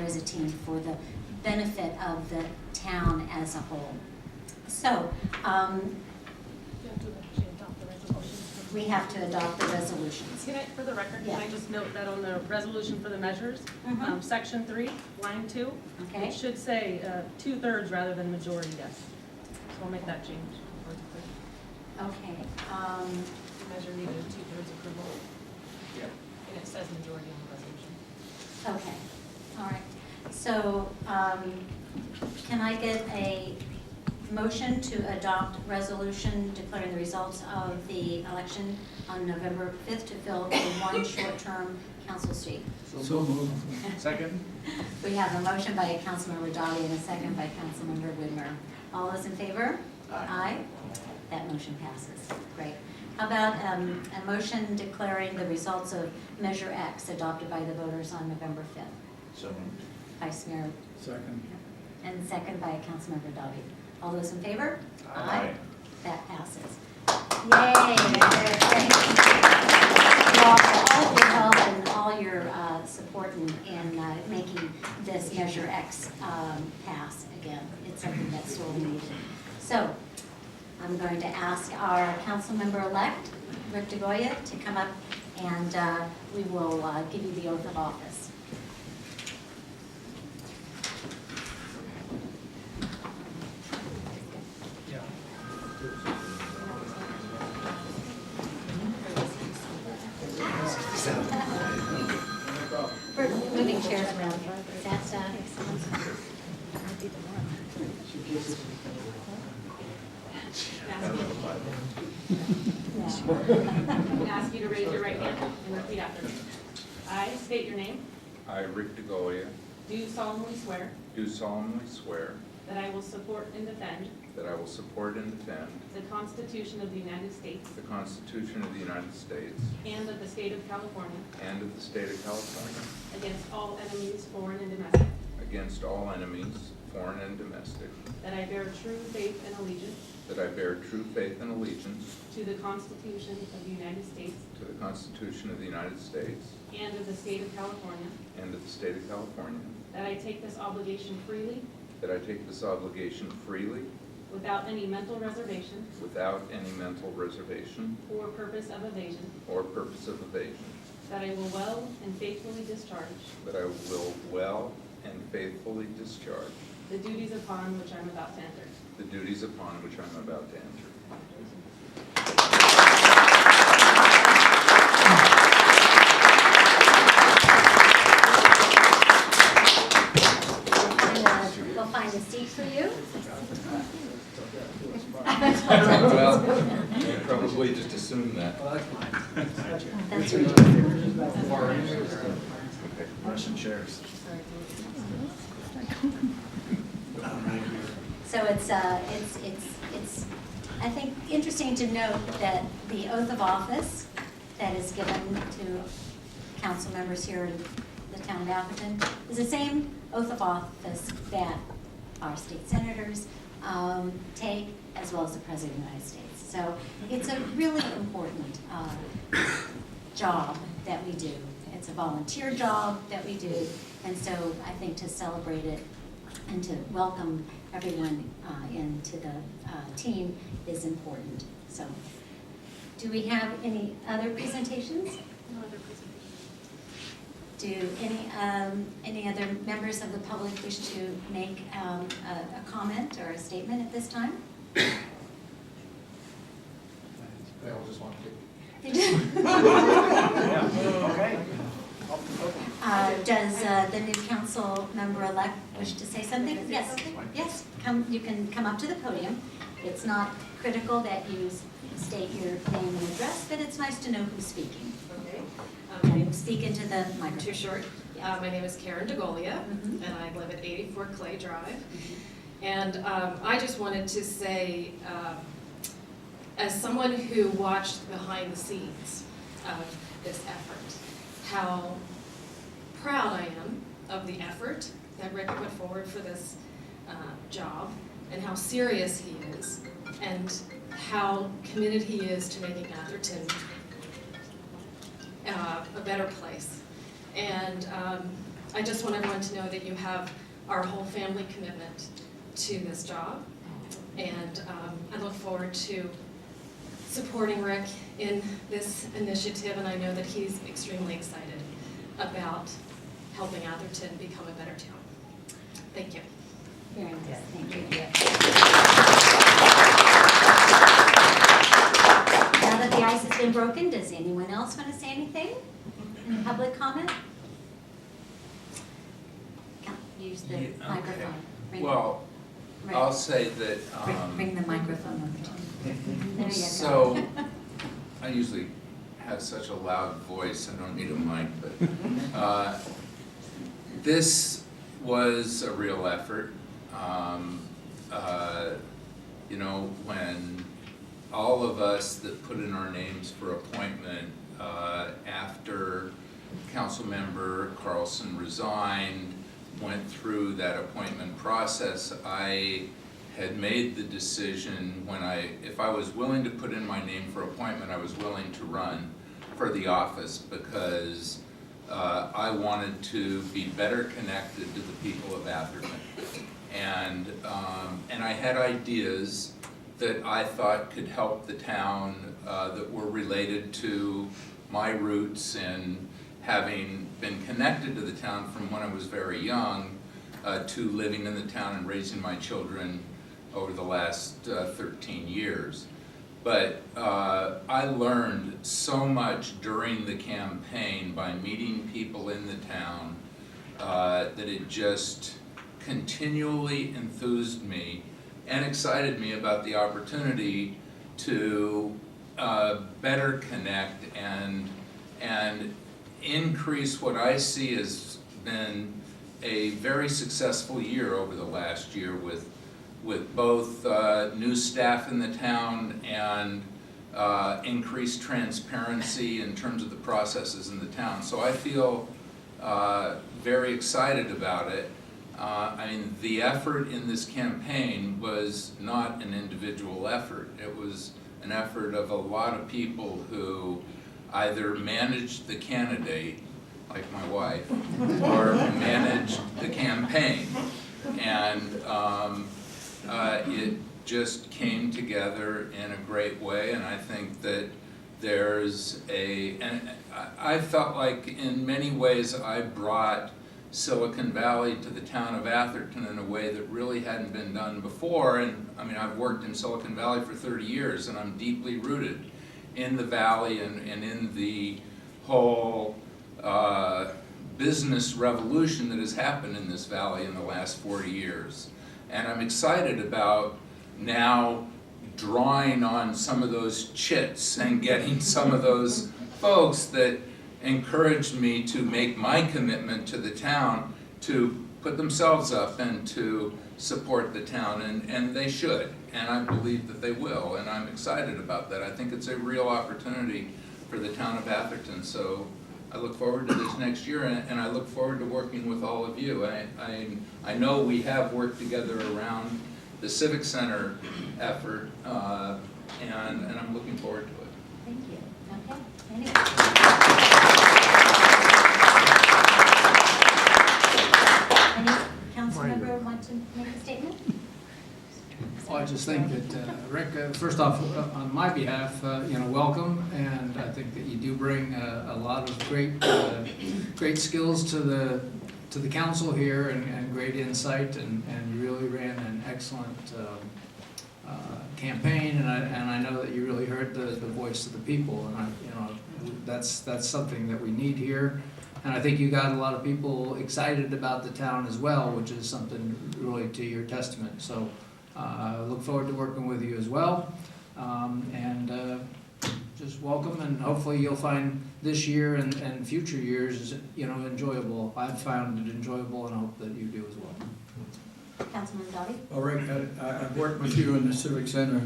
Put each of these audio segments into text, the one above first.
as a team for the benefit of the town as a whole. So, we have to adopt the resolutions. Can I, for the record, Yeah. can I just note that on the resolution for the measures, Mhm. section 3, line 2, Okay. it should say 2/3 rather than majority, yes. So I'll make that change. Okay. The measure needed a 2/3 approval. Yep. And it says majority on the resolution. Okay. All right. So, can I get a motion to adopt resolution declaring the results of the election on November 5th to fill the one short-term council seat? So moved. Second? We have a motion by Councilmember Dottie and a second by Councilmember Widmer. All those in favor? Aye. That motion passes. Great. How about a motion declaring the results of Measure X adopted by the voters on November 5th? So moved. Vice Mayor, Second. and second by Councilmember Dottie. All those in favor? Aye. That passes. Yay! Great. Well, for all of your help and all your support in making this Measure X pass again. It's something that's sorely needed. So, I'm going to ask our council-member-elect, Rick DeGOLIA, to come up and we will give you the oath of office. We're moving chairs around. Is that Ask you to raise your right hand and repeat after me. I state your name, I, Rick DeGOLIA, do solemnly swear do solemnly swear that I will support and defend that I will support and defend the Constitution of the United States the Constitution of the United States and of the state of California and of the state of California against all enemies, foreign and domestic, against all enemies, foreign and domestic, that I bear true faith and allegiance that I bear true faith and allegiance to the Constitution of the United States to the Constitution of the United States and of the state of California, and of the state of California, that I take this obligation freely that I take this obligation freely without any mental reservation without any mental reservation or purpose of evasion, or purpose of evasion, that I will well and faithfully discharge that I will well and faithfully discharge the duties upon which I'm about to enter. the duties upon which I'm about to enter. We'll find a seat for you. Well, you probably just assume that. That's right. Russian chairs. So it's I think interesting to note that the oath of office that is given to council members here in the town of Atherton is the same oath of office that our state senators take, as well as the President of the United States. So it's a really important job that we do. It's a volunteer job that we do, and so I think to celebrate it and to welcome everyone into the team is important. So, do we have any other presentations? No other presentation. Do any other members of the public wish to make a comment or a statement at this time? They all just want to. You do? Okay. Does the new council member-elect wish to say something? Yes, yes, you can come up to the podium. It's not critical that you state your name and address, but it's nice to know who's speaking. Okay. And speak into the microphone. Too short. My name is Karen DeGOLIA, Mhm. and I live at 84 Clay Drive. And I just wanted to say, as someone who watched behind the scenes of this effort, how proud I am of the effort that Rick put forward for this job, and how serious he is, and how committed he is to making Atherton a better place. And I just want everyone to know that you have our whole family commitment to this job. And I look forward to supporting Rick in this initiative, and I know that he's extremely excited about helping Atherton become a better town. Thank you. Very nice, thank you. Now that the ice has been broken, does anyone else want to say anything? Any public comment? Use the Yeah, okay. microphone. Ring- Well, ring- I'll say that, Bring the microphone over to me. There you go. so, I usually have such a loud voice, I don't need a mic, but this was a real effort. You know, when all of us that put in our names for appointment after Councilmember Carlson resigned, went through that appointment process, I had made the decision when if I was willing to put in my name for appointment, I was willing to run for the office because I wanted to be better connected to the people of Atherton. And I had ideas that I thought could help the town that were related to my roots and having been connected to the town from when I was very young to living in the town and raising my children over the last 13 years. But I learned so much during the campaign by meeting people in the town that it just continually enthused me and excited me about the opportunity to better connect and increase what I see has been a very successful year over the last year with both new staff in the town and increased transparency in terms of the processes in the town. So I feel very excited about it. I mean, the effort in this campaign was not an individual effort. It was an effort of a lot of people who either managed the candidate, like my wife, or managed the campaign. And it just came together in a great way, and I think that and I felt like in many ways I brought Silicon Valley to the town of Atherton in a way that really hadn't been done before. And I mean, I've worked in Silicon Valley for 30 years and I'm deeply rooted in the valley and in the whole business revolution that has happened in this valley in the last 40 years. And I'm excited about now drawing on some of those chits and getting some of those folks that encouraged me to make my commitment to the town to put themselves up and to support the town, and they should, and I believe that they will, and I'm excited about that. I think it's a real opportunity for the town of Atherton, so I look forward to this next year, and I look forward to working with all of you. I know we have worked together around the Civic Center effort, and I'm looking forward to it. Thank you. Okay. Any council member want to make a statement? Well, I just think that, Rick, first off, on my behalf, welcome, and I think that you do bring a lot of great skills to the council here and great insight, and you really ran an excellent campaign, and I know that you really heard the voice of the people, and that's something that we need here. And I think you got a lot of people excited about the town as well, which is something really to your testament. So I look forward to working with you as well. Just welcome, and hopefully you'll find this year and future years, enjoyable. I've found it enjoyable, and I hope that you do as well. Councilman Dottie? Well, Rick, I've worked with you in the Civic Center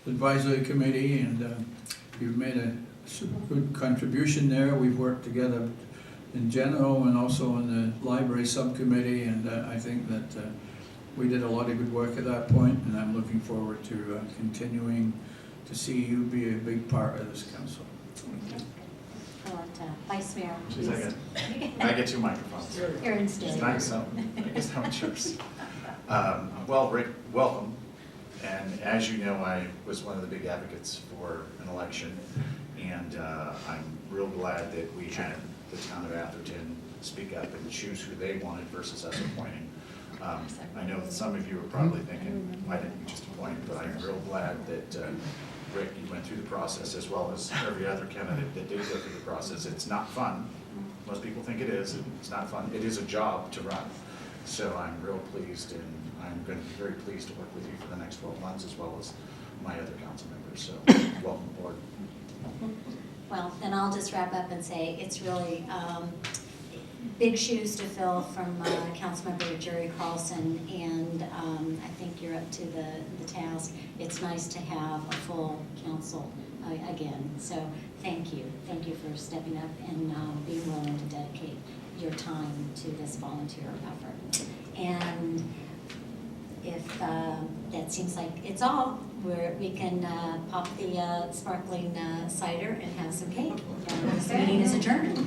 Advisory Committee, and you've made a super good contribution there. We've worked together in general and also in the library subcommittee, and I think that we did a lot of good work at that point, and I'm looking forward to continuing to see you be a big part of this council. I'll let Vice Mayor. She's like I get 2 microphones. Here instead. It's nice, so I guess how it's yours. Well, Rick, welcome. And as you know, I was one of the big advocates for an election. And I'm real glad that we had the town of Atherton speak up and choose who they wanted versus us appointing. I know that some of you are probably thinking, why didn't you just appoint? But I'm real glad that Rick, you went through the process as well as every other candidate that did go through the process. It's not fun. Most people think it is. It's not fun. It is a job to run. So I'm real pleased, and I'm going to be very pleased to work with you for the next 12 months as well as my other council members. So welcome aboard. Well, then I'll just wrap up and say it's really big shoes to fill from Councilmember Jerry Carlson, and I think you're up to the task. It's nice to have a full council again. So thank you. Thank you for stepping up and being willing to dedicate your time to this volunteer effort. And if that seems like it's all, we can pop the sparkling cider and have some cake. And this meeting is adjourned.